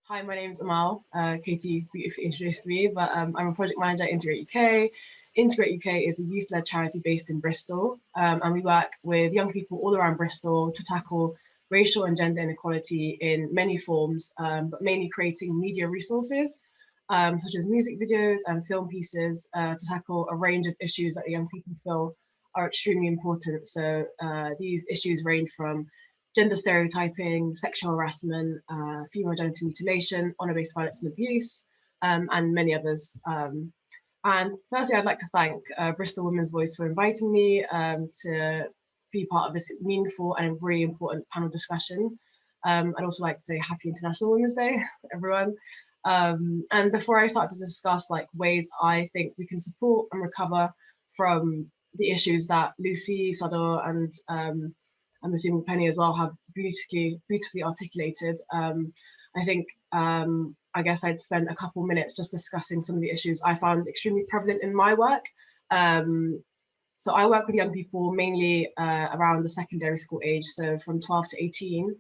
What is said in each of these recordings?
Hi, my name's Amaal. Katie beautifully introduced me, but I'm a project manager at Integrate UK. Integrate UK is a youth-led charity based in Bristol, and we work with young people all around Bristol to tackle racial and gender inequality in many forms, but mainly creating media resources, such as music videos and film pieces to tackle a range of issues that young people feel are extremely important. So these issues range from gender stereotyping, sexual harassment, female genital mutilation, honour-based violence and abuse, and many others. And firstly, I'd like to thank Bristol Women's Voice for inviting me to be part of this meaningful and really important panel discussion. I'd also like to say Happy International Women's Day, everyone. And before I start to discuss like ways I think we can support and recover from the issues that Lucy, Sador, and I'm assuming Penny as well have beautifully articulated. I think I guess I'd spend a couple minutes just discussing some of the issues I found extremely prevalent in my work. So I work with young people mainly around the secondary school age, so from 12 to 18,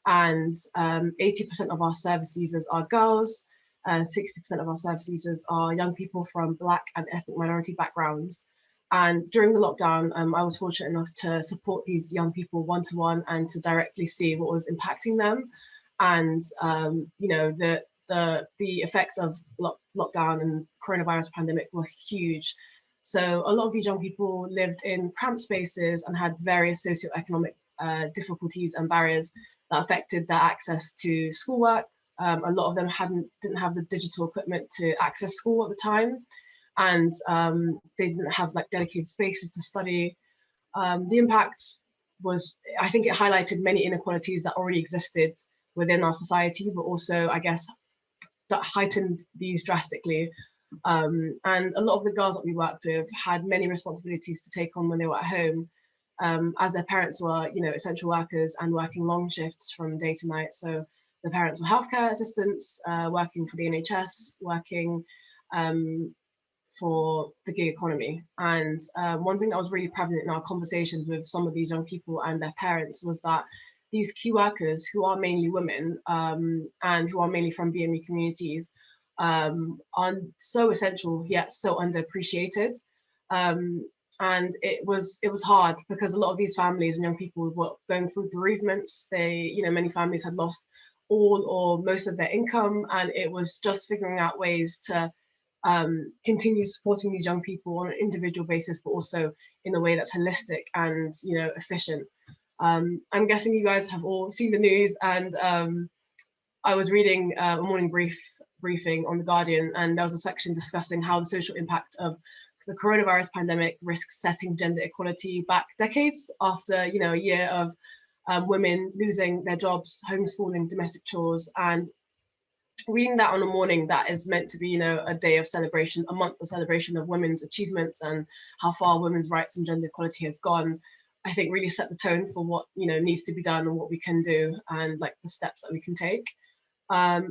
and 80% of our service users are girls, 60% of our service users are young people from Black and ethnic minority backgrounds. And during the lockdown, I was fortunate enough to support these young people one-to-one and to directly see what was impacting them. And you know, the effects of lockdown and coronavirus pandemic were huge. So a lot of these young people lived in cramped spaces and had various socioeconomic difficulties and barriers that affected their access to schoolwork. A lot of them didn't have the digital equipment to access school at the time, and they didn't have like dedicated spaces to study. The impact was, I think it highlighted many inequalities that already existed within our society, but also, I guess, that heightened these drastically. And a lot of the girls that we worked with had many responsibilities to take on when they were at home, as their parents were, you know, essential workers and working long shifts from day to night. So the parents were healthcare assistants, working for the NHS, working for the gig economy. And one thing that was really prevalent in our conversations with some of these young people and their parents was that these key workers, who are mainly women and who are mainly from BME communities, are so essential yet so underappreciated. And it was hard because a lot of these families and young people were going through bereavements. You know, many families had lost all or most of their income, and it was just figuring out ways to continue supporting these young people on an individual basis, but also in a way that's holistic and, you know, efficient. I'm guessing you guys have all seen the news, and I was reading a morning briefing on The Guardian, and there was a section discussing how the social impact of the coronavirus pandemic risks setting gender equality back decades after, you know, a year of women losing their jobs, homeschooling, domestic chores, and reading that on a morning that is meant to be, you know, a day of celebration, a month of celebration of women's achievements and how far women's rights and gender equality has gone, I think really set the tone for what, you know, needs to be done and what we can do and like the steps that we can take.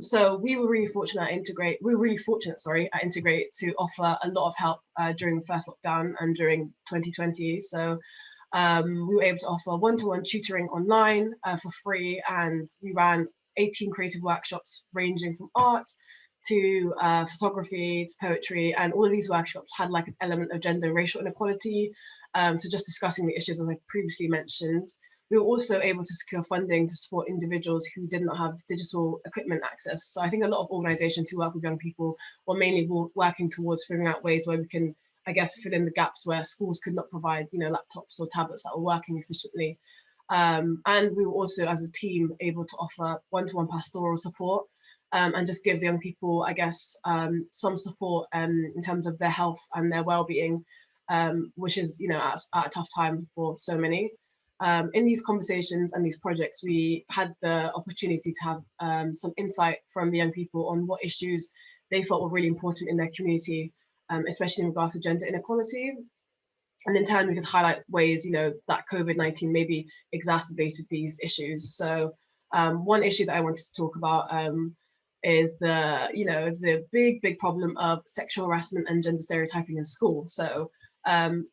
So we were really fortunate at Integrate. We were really fortunate, sorry, at Integrate to offer a lot of help during the first lockdown and during 2020. So we were able to offer one-to-one tutoring online for free, and we ran 18 creative workshops ranging from art to photography to poetry, and all of these workshops had like an element of gender and racial inequality. So just discussing the issues as I previously mentioned. We were also able to secure funding to support individuals who did not have digital equipment access. So I think a lot of organizations who work with young people were mainly working towards figuring out ways where we can, I guess, fill in the gaps where schools could not provide, you know, laptops or tablets that were working efficiently. And we were also, as a team, able to offer one-to-one pastoral support and just give the young people, I guess, some support in terms of their health and their well-being, which is, you know, at a tough time for so many. In these conversations and these projects, we had the opportunity to have some insight from the young people on what issues they felt were really important in their community, especially in regards to gender inequality. And in turn, we could highlight ways, you know, that COVID-19 maybe exacerbated these issues. So one issue that I wanted to talk about is the, you know, the big problem of sexual harassment and gender stereotyping in school. So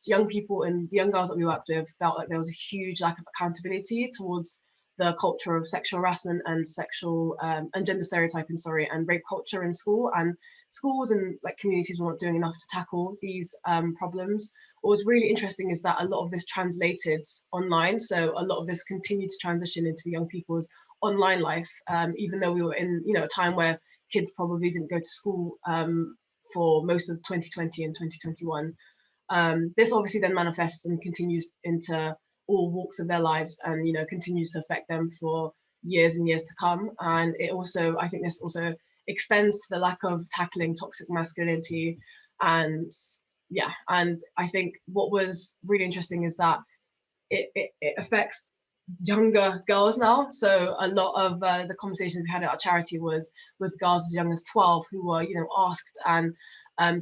young people and the young girls that we worked with felt like there was a huge lack of accountability towards the culture of sexual harassment and sexual and gender stereotyping, sorry, and rape culture in school, and schools and like communities weren't doing enough to tackle these problems. What was really interesting is that a lot of this translated online, so a lot of this continued to transition into young people's online life, even though we were in a time where kids probably didn't go to school for most of 2020 and 2021. This obviously then manifests and continues into all walks of their lives, and continues to affect them for years and years to come. And it also, I think this also extends to the lack of tackling toxic masculinity. And yeah, and I think what was really interesting is that it affects younger girls now. So a lot of the conversations we had at our charity was with girls as young as 12 who were asked and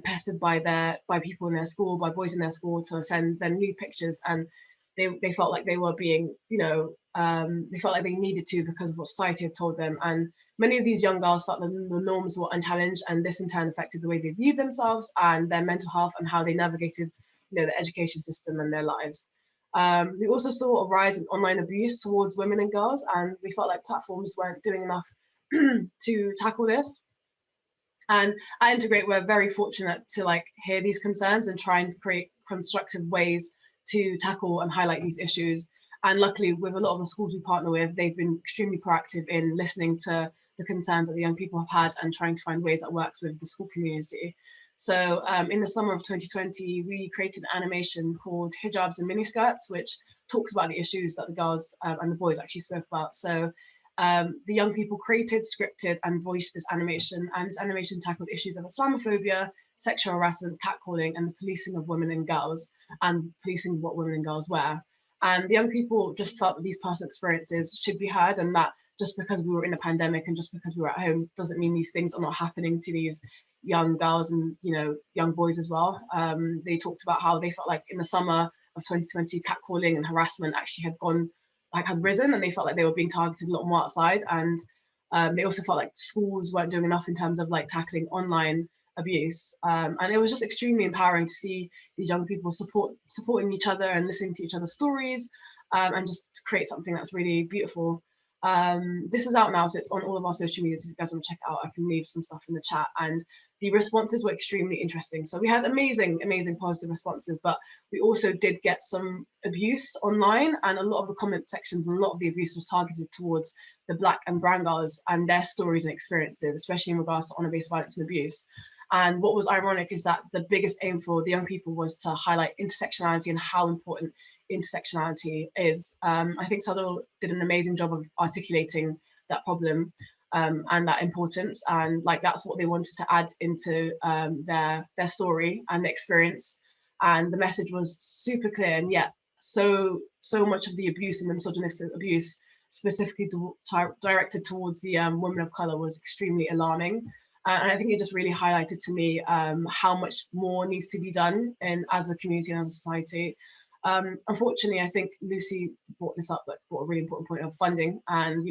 pestered by people in their school, by boys in their school, to send them nude pictures, and they felt like they were being they felt like they needed to because of what society had told them. And many of these young girls felt that the norms were unchallenged, and this in turn affected the way they viewed themselves and their mental health and how they navigated the education system and their lives. We also saw a rise in online abuse towards women and girls, and we felt like platforms weren't doing enough to tackle this. And at Integrate, we're very fortunate to hear these concerns and try and create constructive ways to tackle and highlight these issues. And luckily, with a lot of the schools we partner with, they've been extremely proactive in listening to the concerns that the young people have had and trying to find ways that works with the school community. So in the summer of 2020, we created an animation called Hijabs and Miniskirts, which talks about the issues that the girls and the boys actually spoke about. So the young people created, scripted, and voiced this animation. And this animation tackled issues of Islamophobia, sexual harassment, catcalling, and the policing of women and girls, and policing what women and girls wear. And the young people just felt that these personal experiences should be heard, and that just because we were in a pandemic and just because we were at home doesn't mean these things are not happening to these young girls and young boys as well. They talked about how they felt like in the summer of 2020, catcalling and harassment actually had risen, and they felt like they were being targeted a lot more outside. And they also felt like schools weren't doing enough in terms of tackling online abuse. And it was just extremely empowering to see these young people supporting each other and listening to each other's stories, and just create something that's really beautiful. This is out now, so it's on all of our social medias. If you guys want to check it out, I can leave some stuff in the chat. And the responses were extremely interesting. So we had amazing positive responses, but we also did get some abuse online, and a lot of the comment sections and a lot of the abuse was targeted towards the Black and brown girls and their stories and experiences, especially in regards to honour-based violence and abuse. And what was ironic is that the biggest aim for the young people was to highlight intersectionality and how important intersectionality is. I think Sadal did an amazing job of articulating that problem and that importance, and that's what they wanted to add into their story and the experience. And the message was super clear, and yet so much of the abuse and the misogynistic abuse specifically directed towards the women of color was extremely alarming. And I think it just really highlighted to me how much more needs to be done as a community and as a society. Unfortunately, I think Lucy brought this up, brought a really important point of funding. And,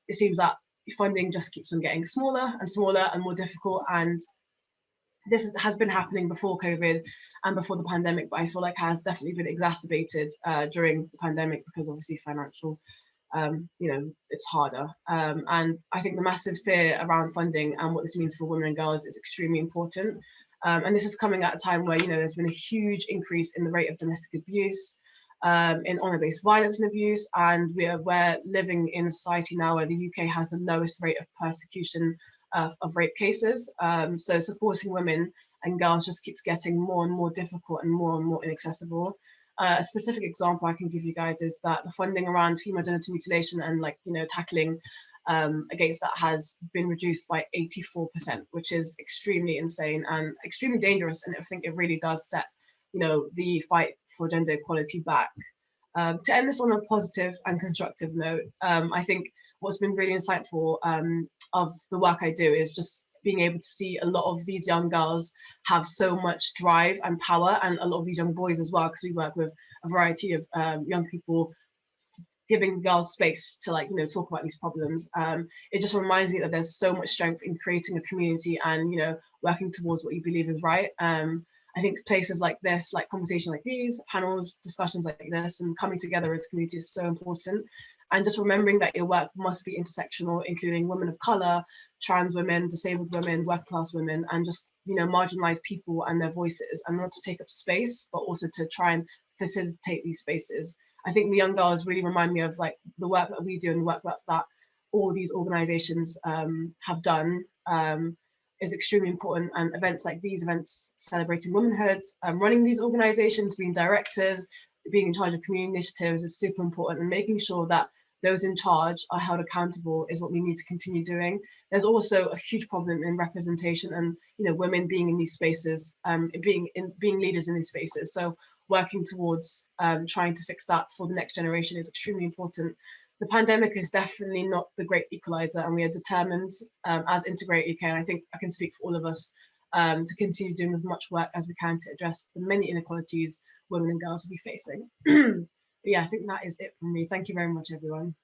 it seems that funding just keeps on getting smaller and smaller and more difficult. And this has been happening before COVID and before the pandemic, but I feel like has definitely been exacerbated during the pandemic because obviously financial it's harder. And I think the massive fear around funding and what this means for women and girls is extremely important. And this is coming at a time where, there's been a huge increase in the rate of domestic abuse, in honour-based violence and abuse. And we're living in a society now where the UK has the lowest rate of persecution of rape cases. So supporting women and girls just keeps getting more and more difficult and more inaccessible. A specific example I can give you guys is that the funding around female genital mutilation and tackling against that has been reduced by 84%, which is extremely insane and extremely dangerous. And I think it really does set the fight for gender equality back. To end this on a positive and constructive note, I think what's been really insightful of the work I do is just being able to see a lot of these young girls have so much drive and power, and a lot of these young boys as well, because we work with a variety of young people, giving girls space to talk about these problems. It just reminds me that there's so much strength in creating a community and working towards what you believe is right. I think places like this, like conversations like these, panels, discussions like this, and coming together as a community is so important. and just remembering that your work must be intersectional, including women of color, trans women, disabled women, working class women, and just, you know, marginalized people and their voices, and not to take up space, but also to try and facilitate these spaces. I think the young girls really remind me of like the work that we do and the work that all these organizations have done is extremely important. And events like these, events celebrating womanhood, running these organizations, being directors, being in charge of community initiatives is super important, and making sure that those in charge are held accountable is what we need to continue doing. There's also a huge problem in representation and, you know, women being in these spaces, being leaders in these spaces. So working towards trying to fix that for the next generation is extremely important. The pandemic is definitely not the great equalizer, and we are determined as Integrate UK, and I think I can speak for all of us, to continue doing as much work as we can to address the many inequalities women and girls will be facing. Yeah, I think that is it from me. Thank you very much, everyone.